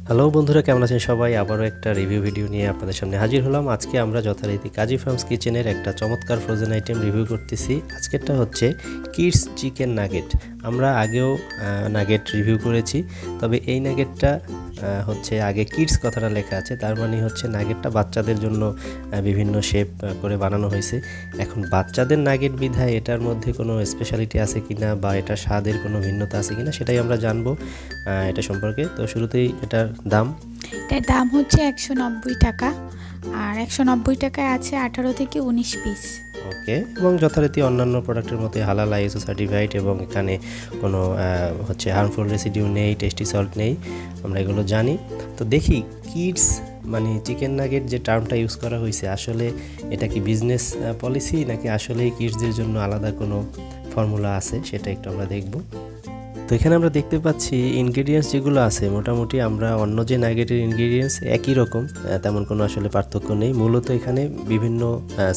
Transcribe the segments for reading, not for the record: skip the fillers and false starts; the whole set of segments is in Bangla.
হ্যালো বন্ধুরা, কেমন আছেন সবাই? আবারও একটা রিভিউ ভিডিও নিয়ে আপনাদের সামনে হাজির হলাম। আজকে আমরা যথারীতি কাজিফার্মস কিচেনের একটা চমৎকার ফ্রোজেন আইটেম রিভিউ করতেছি। আজকেরটা হচ্ছে কিডস চিকেন নাগেট। আমরা আগেও নাগেট রিভিউ করেছি, তবে এই নাগেটটা হচ্ছে আগে কিডস কথাটা লেখা আছে, তার মানে হচ্ছে নাগেটটা বাচ্চাদের জন্য বিভিন্ন শেপ করে বানানো হয়েছে। এখন বাচ্চাদের নাগেট বিধায় এটার মধ্যে কোনো স্পেশালিটি আছে কিনা বা এটা স্বাদের কোনো ভিন্নতা আছে কিনা সেটাই আমরা জানবো এটা সম্পর্কে। তো শুরুতেই এটার দাম হচ্ছে 190 টাকা, আর 190 টাকায় আছে 18 থেকে 19 পিস। ওকে, এবং যথারীতি অন্যান্য প্রোডাক্টের মধ্যে হালাল আইএসও সার্টিফাইড, এবং এখানে কোনো হচ্ছে হার্মফুল রেসিডিউ নেই, টেস্টি সল্ট নেই, আমরা এগুলো জানি। তো দেখি কিডস মানে চিকেন নাগেট যে টার্মটা ইউজ করা হয়েছে, আসলে এটা কি বিজনেস পলিসি নাকি আসলেই কিডসদের জন্য আলাদা কোনো ফর্মুলা আছে, সেটা একটু আমরা দেখব। তো এখানে আমরা দেখতে পাচ্ছি ইনগ্রেডিয়েন্টস যেগুলো আছে মোটামুটি আমরা অন্য যে নাগেটের ইনগ্রেডিয়েন্টস একই রকম, তেমন কোনো আসলে পার্থক্য নেই। মূলত এখানে বিভিন্ন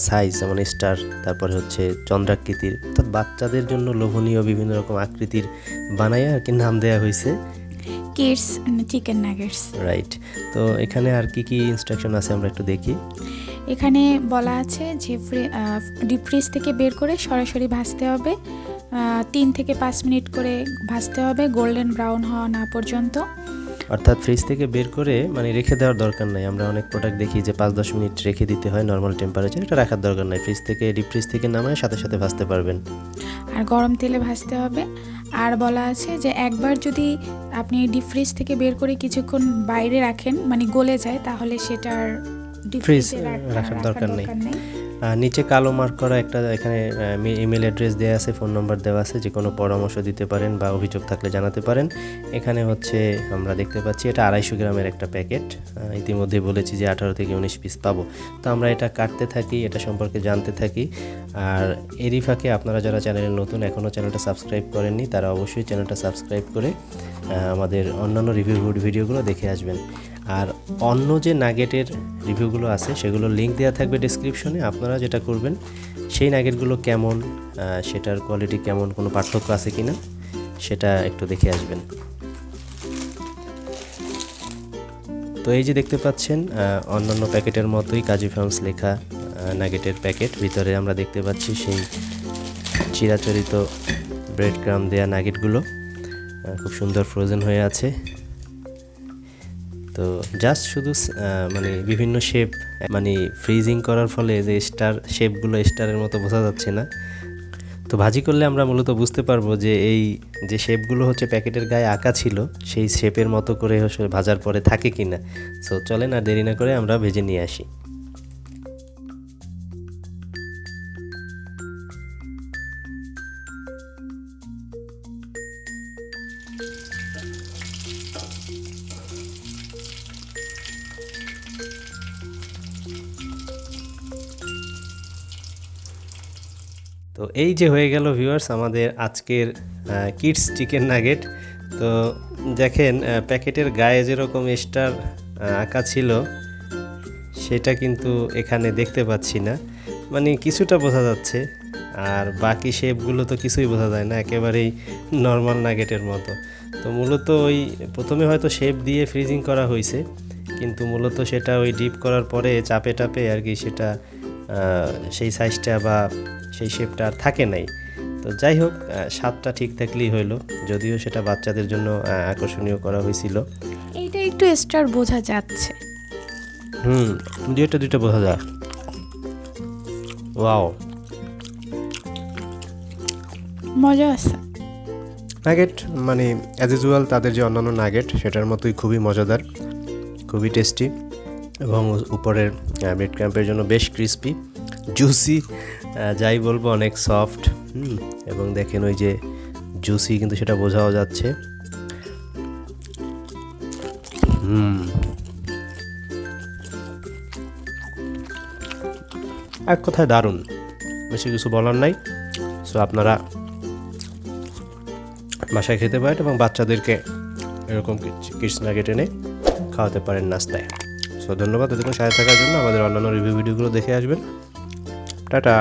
সাইজ যেমন স্টার, তারপরে হচ্ছে চন্দ্রাকৃতির, অর্থাৎ বাচ্চাদের জন্য লোভনীয় বিভিন্ন রকম আকৃতির বানায় আর কি নাম দেওয়া হয়েছে কিডস চিকেন নাগেটস। রাইট। তো এখানে আর কি কি ইনস্ট্রাকশন আছে আমরা একটু দেখি। এখানে বলা আছে যে ডিপ ফ্রিজ থেকে বের করে সরাসরি ভাজতে হবে, 3 থেকে 5 মিনিট করে ভাজতে হবে, গোল্ডেন ব্রাউন হওয়া না পর্যন্ত। অর্থাৎ ফ্রিজ থেকে বের করে মানে রেখে দেওয়ার দরকার নাই। আমরা অনেক প্রোডাক্ট দেখি যে 5-10 মিনিট রেখে দিতে হয় নর্মাল টেম্পারেচার, এটা রাখার দরকার নাই। ফ্রিজ থেকে ডিপ ফ্রিজ থেকে নামায় সাথে সাথে ভাজতে পারবেন, আর গরম তেলে ভাজতে হবে। আর বলা আছে যে একবার যদি আপনি ডিপ ফ্রিজ থেকে বের করে কিছুক্ষণ বাইরে রাখেন, মানে গলে যায়, তাহলে সেটার ডিপ ফ্রিজে রাখার দরকার নেই। নিচে কালো মার্ক করা একটা এখানে ইমেল অ্যাড্রেস দেওয়া আছে, ফোন নাম্বার দেওয়া আছে, যে কোনো পরামর্শ দিতে পারেন বা অভিযোগ থাকলে জানাতে পারেন। এখানে হচ্ছে আমরা দেখতে পাচ্ছি এটা 250 গ্রামের একটা প্যাকেট। ইতিমধ্যে বলেছি যে 18 থেকে 19 পিস পাবো। তো আমরা এটা কাটতে থাকি, এটা সম্পর্কে জানতে থাকি। আর এরই ফাঁকে আপনারা যারা চ্যানেলে নতুন, এখনও চ্যানেলটা সাবস্ক্রাইব করেননি, তারা অবশ্যই চ্যানেলটা সাবস্ক্রাইব করে আমাদের অন্যান্য রিভিউ ভিডিওগুলো দেখে আসবেন। আর অন্য যে নাগেটের রিভিউগুলো আছে সেগুলোর লিঙ্ক দেওয়া থাকবে ডেসক্রিপশনে। আপনারা যেটা করবেন, সেই নাগেটগুলো কেমন, সেটার কোয়ালিটি কেমন, কোনো পার্থক্য আছে কিনা সেটা একটু দেখে আসবেন। তো এই যে দেখতে পাচ্ছেন অন্যান্য প্যাকেটের মতোই কাজিফার্মস লেখা নাগেটের প্যাকেট। ভিতরে আমরা দেখতে পাচ্ছি সেই চিরাচরিত ব্রেড ক্রাম্ব দেয়া নাগেটগুলো খুব সুন্দর ফ্রোজেন হয়ে আছে। তো জাস্ট শুধু মানে বিভিন্ন শেপ, মানে ফ্রিজিং করার ফলে যে স্টার শেপগুলো স্টারের মতো বোঝা যাচ্ছে না। তো ভাজি করলে আমরা মূলত বুঝতে পারবো যে এই যে শেপগুলো হচ্ছে প্যাকেটের গায়ে আঁকা ছিল, সেই শেপের মতো করে ভাজার পরে থাকে কিনা। সো চলেন আর দেরি না করে আমরা ভেজে নিয়ে আসি। তো এই যে হয়ে গেল ভিউয়ার্স আমাদের আজকের কিডস চিকেন নাগেট। তো দেখেন প্যাকেটের গায়ে যেরকম স্টার আঁকা ছিল সেটা কিন্তু এখানে দেখতে পাচ্ছি না, মানে কিছুটা বোঝা যাচ্ছে, আর বাকি শেপগুলো তো কিছুই বোঝা যায় না, একেবারেই নর্মাল নাগেটের মতো। তো মূলত ওই প্রথমে হয়তো শেপ দিয়ে ফ্রিজিং করা হয়েছে, কিন্তু মূলত সেটা ওই ডিপ করার পরে চাপে টাপে আর কি সেটা সেই সাইজটা বা সেই শেপটা আর থাকে নাই। তো যাই হোক, স্বাদটা ঠিক থাকলেই হইলো, যদিও সেটা বাচ্চাদের জন্য আকর্ষণীয় করা হয়েছিল। এইটা একটু স্টার বোঝা যাচ্ছে, দুইটা বোঝা যায়। ওয়াও, মজা আছে। নাগেট মানে অ্যাজ ইউজুয়াল তাদের যে অন্যান্য নাগেট সেটার মতোই খুবই মজাদার, খুবই টেস্টি, এবং উপরের ব্রেড ক্রাম্পের জন্য বেশ ক্রিস্পি, জুসি, যাই বলবো অনেক সফট। এবং দেখেন ওই যে জুসি, কিন্তু সেটা বোঝাও যাচ্ছে। এক কথায় দারুণ, বেশি কিছু বলার নাই। সো আপনারা বাসায় খেতে পারেন এবং বাচ্চাদেরকে এরকম কিডস নাগেট এনে খাওয়াতে পারেন নাস্তায়। সো ধন্যবাদ এতক্ষণ সাথে থাকার জন্য। আমাদের অন্যান্য রিভিউ ভিডিওগুলো দেখে আসবেন। টাটা।